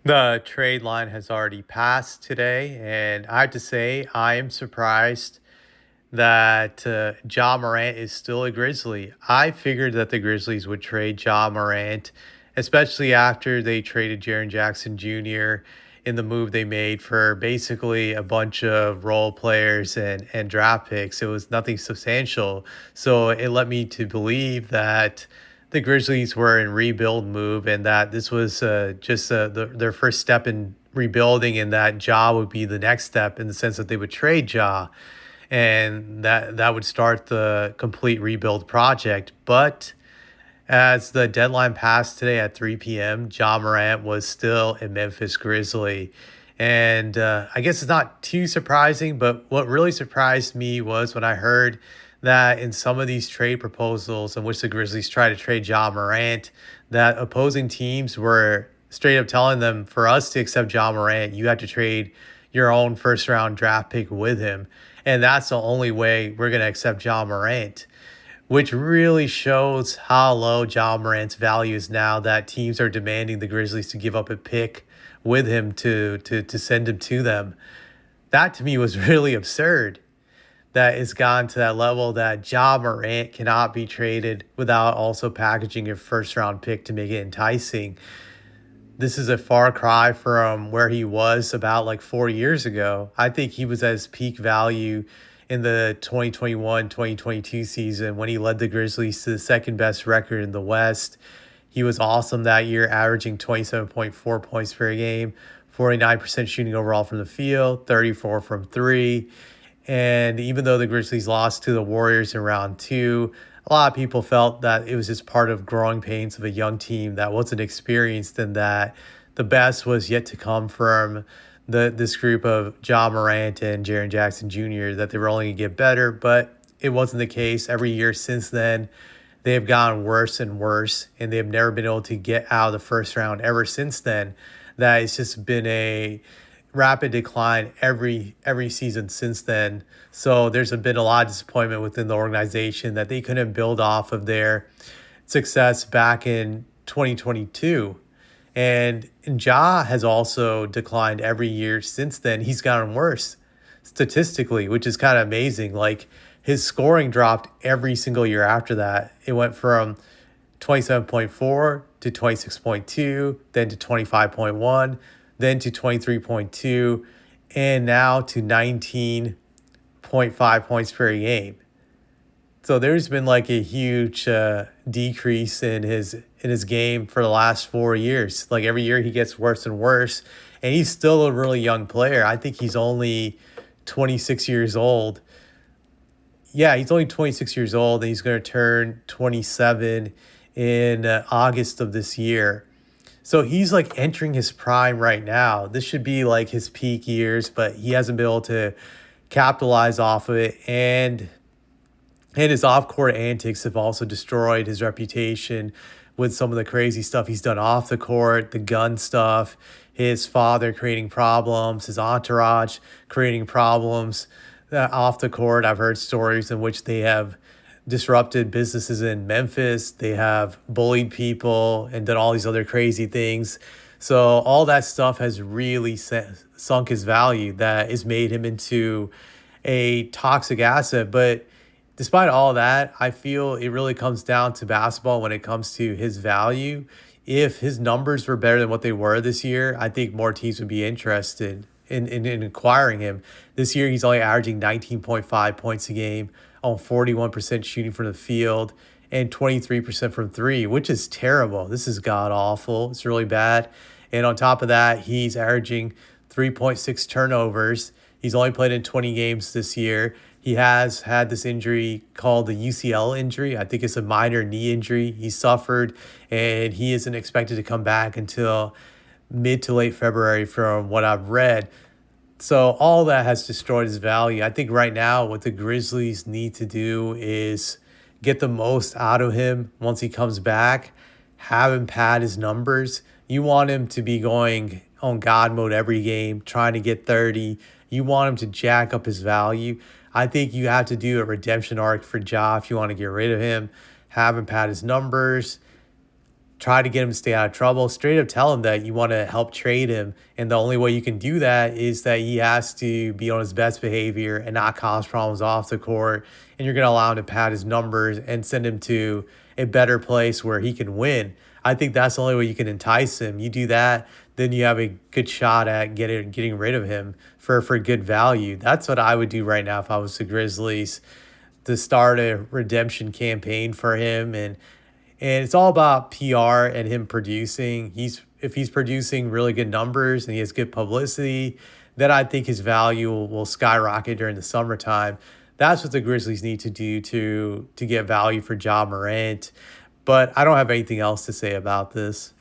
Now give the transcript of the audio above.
The trade line has already passed today, and I have to say, I am surprised that Ja Morant is still a Grizzly. I figured that the Grizzlies would trade Ja Morant, especially after they traded Jaren Jackson Jr. in the move they made for basically a bunch of role players and draft picks. It was nothing substantial. So it led me to believe that the Grizzlies were in rebuild move and that this was just their first step in rebuilding, and that Ja would be the next step in the sense that they would trade Ja and that would start the complete rebuild project. But as the deadline passed today at 3 p.m., Ja Morant was still a Memphis Grizzly. And I guess it's not too surprising, but what really surprised me was when I heard that in some of these trade proposals in which the Grizzlies try to trade Ja Morant, that opposing teams were straight up telling them, for us to accept Ja Morant, you have to trade your own first round draft pick with him. And that's the only way we're going to accept Ja Morant, which really shows how low Ja Morant's value is now that teams are demanding the Grizzlies to give up a pick with him to send him to them. That to me was really absurd, that it's gone to that level that Ja Morant cannot be traded without also packaging a first round pick to make it enticing. This is a far cry from where he was about like 4 years ago. I think he was at his peak value in the 2021-2022 season when he led the Grizzlies to the second best record in the West. He was awesome that year, averaging 27.4 points per game, 49% shooting overall from the field, 34 from three. And even though the Grizzlies lost to the Warriors in round two, a lot of people felt that it was just part of growing pains of a young team that wasn't experienced, and that the best was yet to come from this group of Ja Morant and Jaren Jackson Jr., that they were only going to get better. But it wasn't the case. Every year since then, they have gotten worse and worse, and they have never been able to get out of the first round ever since then. That it's just been a rapid decline every season since then. So there's been a lot of disappointment within the organization that they couldn't build off of their success back in 2022. And Ja has also declined every year since then. He's gotten worse statistically, which is kind of amazing. Like, his scoring dropped every single year after that. It went from 27.4 to 26.2, then to 25.1, then to 23.2, and now to 19.5 points per game. So there's been like a huge decrease in his game for the last 4 years. Like, every year he gets worse and worse, and he's still a really young player. I think he's only 26 years old. Yeah, he's only 26 years old, and he's going to turn 27 in August of this year. So he's like entering his prime right now. This should be like his peak years, but he hasn't been able to capitalize off of it. And his off-court antics have also destroyed his reputation with some of the crazy stuff he's done off the court, the gun stuff, his father creating problems, his entourage creating problems off the court. I've heard stories in which they have disrupted businesses in Memphis. They have bullied people and done all these other crazy things. So all that stuff has really sunk his value. That has made him into a toxic asset. But despite all that, I feel it really comes down to basketball when it comes to his value. If his numbers were better than what they were this year, I think more teams would be interested in acquiring him. This year, he's only averaging 19.5 points a game on 41% shooting from the field and 23% from three, which is terrible. This is god awful. It's really bad. And on top of that, he's averaging 3.6 turnovers. He's only played in 20 games this year. He has had this injury called the UCL injury. I think it's a minor knee injury he suffered, and he isn't expected to come back until mid to late February from what I've read. So all that has destroyed his value. I think right now what the Grizzlies need to do is get the most out of him once he comes back, have him pad his numbers. You want him to be going on God mode every game, trying to get 30. You want him to jack up his value. I think you have to do a redemption arc for Ja if you want to get rid of him, have him pad his numbers, try to get him to stay out of trouble. Straight up tell him that you want to help trade him. And the only way you can do that is that he has to be on his best behavior and not cause problems off the court. And you're going to allow him to pad his numbers and send him to a better place where he can win. I think that's the only way you can entice him. You do that, then you have a good shot at getting rid of him for good value. That's what I would do right now if I was the Grizzlies, to start a redemption campaign for him. And it's all about PR and him producing. If he's producing really good numbers and he has good publicity, then I think his value will skyrocket during the summertime. That's what the Grizzlies need to do to get value for Ja Morant. But I don't have anything else to say about this.